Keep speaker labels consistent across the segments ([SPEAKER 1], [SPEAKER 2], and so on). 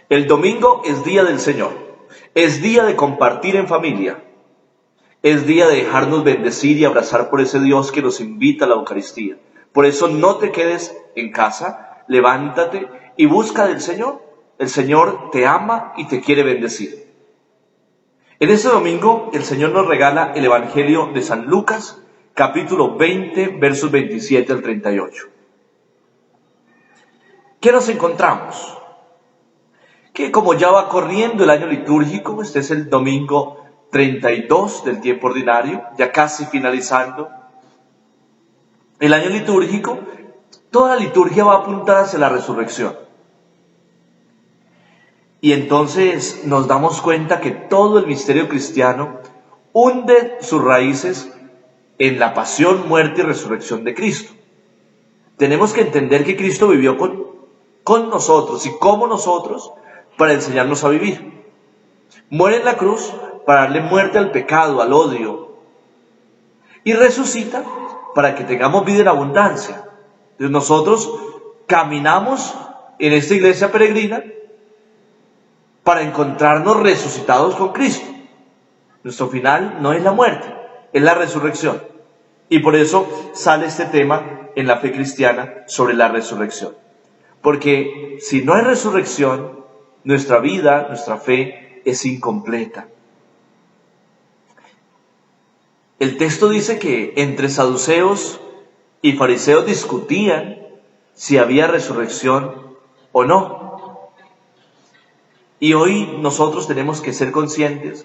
[SPEAKER 1] El domingo es día del Señor, es día de compartir en familia, es día de dejarnos bendecir y abrazar por ese Dios que nos invita a la Eucaristía. Por eso no te quedes en casa, levántate y busca del Señor. El Señor te ama y te quiere bendecir. En este domingo el Señor nos regala el Evangelio de San Lucas, capítulo 20, versos 27 al 38. ¿Qué nos encontramos? Que como ya va corriendo el año litúrgico, este es el domingo 32 del tiempo ordinario, ya casi finalizando el año litúrgico, toda la liturgia va a apuntar hacia la resurrección. Y entonces nos damos cuenta que todo el misterio cristiano hunde sus raíces en la pasión, muerte y resurrección de Cristo. Tenemos que entender que Cristo vivió con nosotros y como nosotros para enseñarnos a vivir. Muere en la cruz para darle muerte al pecado, al odio, y resucita para que tengamos vida en abundancia. Entonces nosotros caminamos en esta iglesia peregrina para encontrarnos resucitados con Cristo. Nuestro final no es la muerte, es la resurrección. Y por eso sale este tema en la fe cristiana sobre la resurrección. Porque si no hay resurrección, nuestra vida, nuestra fe es incompleta. El texto dice que entre saduceos y fariseos discutían si había resurrección o no. Y hoy nosotros tenemos que ser conscientes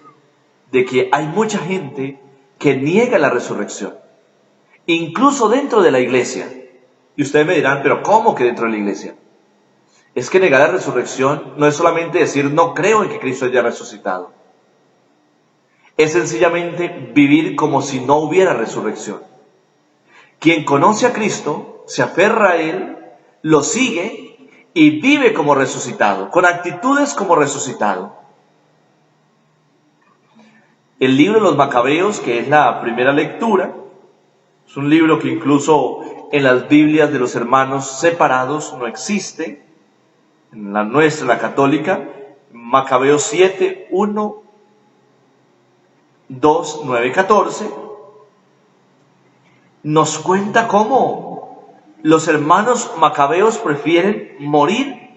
[SPEAKER 1] de que hay mucha gente que niega la resurrección, incluso dentro de la iglesia. Y ustedes me dirán, pero ¿cómo que dentro de la iglesia? Es que negar la resurrección no es solamente decir no creo en que Cristo haya resucitado. Es sencillamente vivir como si no hubiera resurrección. Quien conoce a Cristo, se aferra a Él, lo sigue y vive como resucitado, con actitudes como resucitado. El libro de los Macabeos, que es la primera lectura, es un libro que incluso en las Biblias de los hermanos separados no existe. En la nuestra, la católica, Macabeos 7, 1, 2, 9, 14, nos cuenta cómo los hermanos macabeos prefieren morir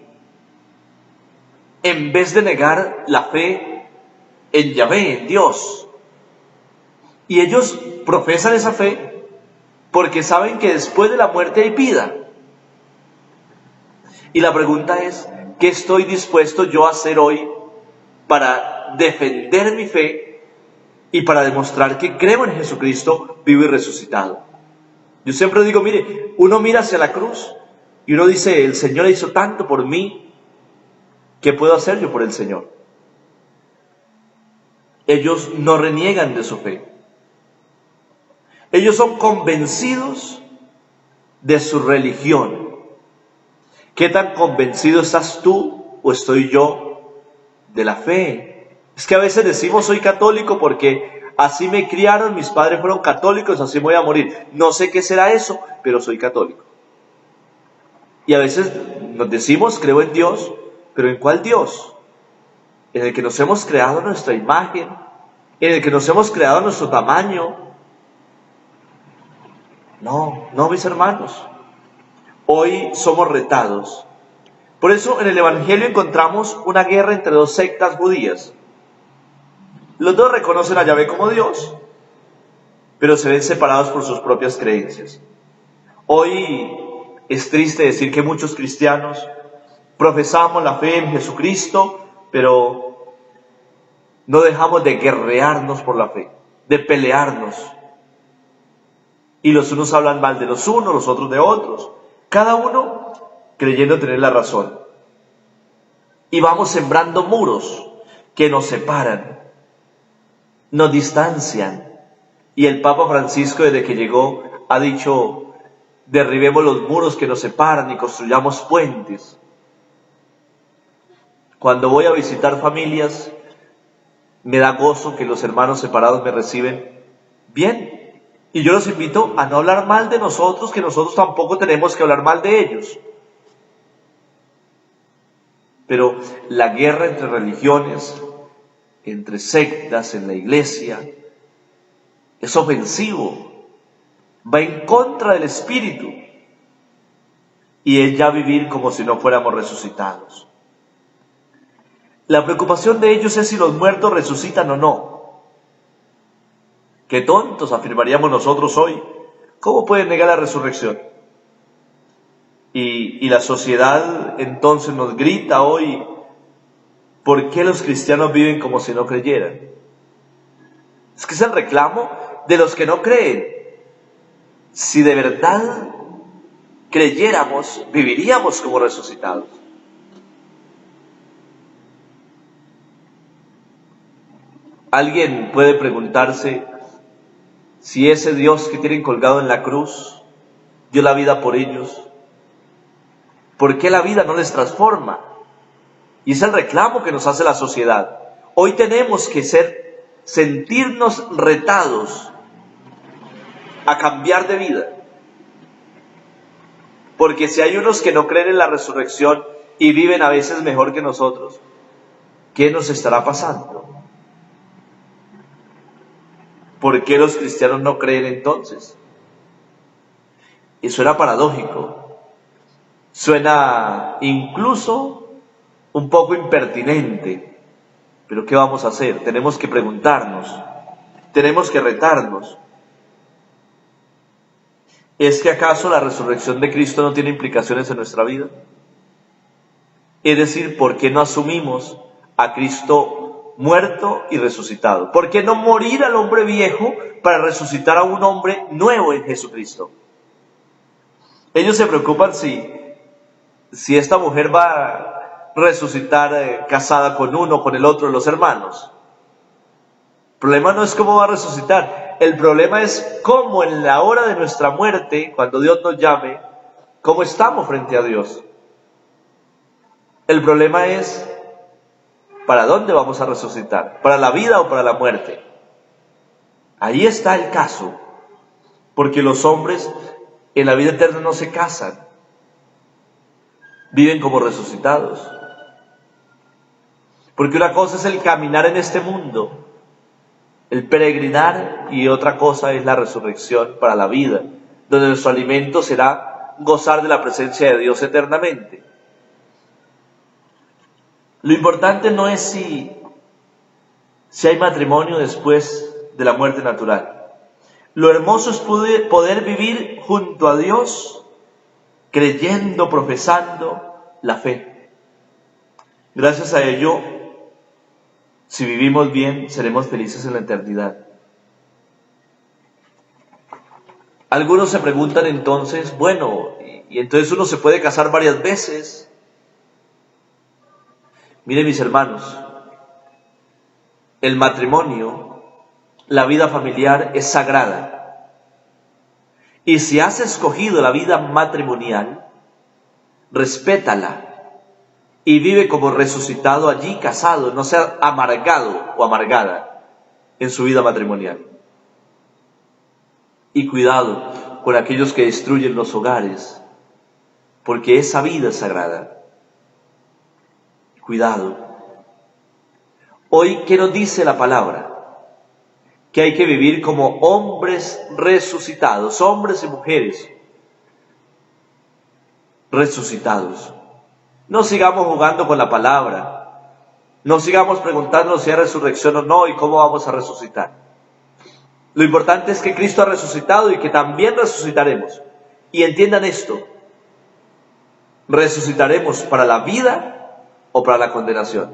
[SPEAKER 1] en vez de negar la fe en Yahvé, en Dios. Y ellos profesan esa fe porque saben que después de la muerte hay vida. Y la pregunta es, ¿qué estoy dispuesto yo a hacer hoy para defender mi fe y para demostrar que creo en Jesucristo vivo y resucitado? Yo siempre digo, mire, uno mira hacia la cruz y uno dice, el Señor hizo tanto por mí, ¿qué puedo hacer yo por el Señor? Ellos no reniegan de su fe. Ellos son convencidos de su religión. ¿Qué tan convencido estás tú o estoy yo de la fe? Es que a veces decimos soy católico porque así me criaron, mis padres fueron católicos, así me voy a morir. No sé qué será eso, pero soy católico. Y a veces nos decimos creo en Dios, pero ¿en cuál Dios? En el que nos hemos creado a nuestra imagen, en el que nos hemos creado a nuestro tamaño. No, mis hermanos. Hoy somos retados. Por eso en el Evangelio encontramos una guerra entre dos sectas judías. Los dos reconocen a Yahvé como Dios, pero se ven separados por sus propias creencias. Hoy es triste decir que muchos cristianos profesamos la fe en Jesucristo, pero no dejamos de guerrearnos por la fe, de pelearnos. Y los unos hablan mal de los unos, los otros de otros. Cada uno creyendo tener la razón. Y vamos sembrando muros que nos separan, nos distancian. Y el Papa Francisco, desde que llegó, ha dicho, derribemos los muros que nos separan y construyamos puentes. Cuando voy a visitar familias, me da gozo que los hermanos separados me reciben bien. Y yo los invito a no hablar mal de nosotros, que nosotros tampoco tenemos que hablar mal de ellos. Pero la guerra entre religiones, entre sectas en la iglesia, es ofensivo, va en contra del Espíritu, y es ya vivir como si no fuéramos resucitados. La preocupación de ellos es si los muertos resucitan o no. Qué tontos, afirmaríamos nosotros hoy. ¿Cómo pueden negar la resurrección? Y la sociedad entonces nos grita hoy, ¿por qué los cristianos viven como si no creyeran? Es que es el reclamo de los que no creen. Si de verdad creyéramos, viviríamos como resucitados. Alguien puede preguntarse si ese Dios que tienen colgado en la cruz dio la vida por ellos, ¿por qué la vida no les transforma? Y es el reclamo que nos hace la sociedad. Hoy tenemos que sentirnos retados a cambiar de vida. Porque si hay unos que no creen en la resurrección y viven a veces mejor que nosotros, ¿qué nos estará pasando? ¿Por qué los cristianos no creen entonces? Y suena paradójico, suena incluso un poco impertinente, pero ¿qué vamos a hacer? Tenemos que preguntarnos, tenemos que retarnos. ¿Es que acaso la resurrección de Cristo no tiene implicaciones en nuestra vida? Es decir, ¿por qué no asumimos a Cristo muerto y resucitado? ¿Por qué no morir al hombre viejo para resucitar a un hombre nuevo en Jesucristo? Ellos se preocupan si esta mujer va a resucitar casada con uno o con el otro de los hermanos. El problema no es cómo va a resucitar. El problema es cómo en la hora de nuestra muerte, cuando Dios nos llame, cómo estamos frente a Dios. El problema es ¿para dónde vamos a resucitar? ¿Para la vida o para la muerte? Ahí está el caso. Porque los hombres en la vida eterna no se casan. Viven como resucitados. Porque una cosa es el caminar en este mundo, el peregrinar, y otra cosa es la resurrección para la vida, donde nuestro alimento será gozar de la presencia de Dios eternamente. Lo importante no es si hay matrimonio después de la muerte natural. Lo hermoso es poder vivir junto a Dios, creyendo, profesando la fe. Gracias a ello, si vivimos bien, seremos felices en la eternidad. Algunos se preguntan entonces, bueno, y entonces uno se puede casar varias veces. Miren mis hermanos, el matrimonio, la vida familiar es sagrada. Y si has escogido la vida matrimonial, respétala y vive como resucitado allí casado, no sea amargado o amargada en su vida matrimonial. Y cuidado con aquellos que destruyen los hogares, porque esa vida es sagrada. Cuidado. Hoy, ¿qué nos dice la palabra? Que hay que vivir como hombres resucitados, hombres y mujeres resucitados. No sigamos jugando con la palabra, no sigamos preguntándonos si hay resurrección o no y cómo vamos a resucitar. Lo importante es que Cristo ha resucitado y que también resucitaremos. Y entiendan esto, resucitaremos para la vida o para la condenación.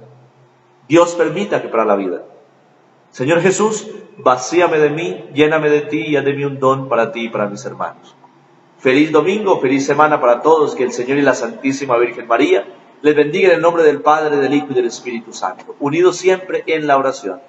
[SPEAKER 1] Dios permita que para la vida. Señor Jesús, vacíame de mí, lléname de ti y haz de mí un don para ti y para mis hermanos. Feliz domingo, feliz semana para todos, que el Señor y la Santísima Virgen María les bendiga en el nombre del Padre, del Hijo y del Espíritu Santo, unidos siempre en la oración.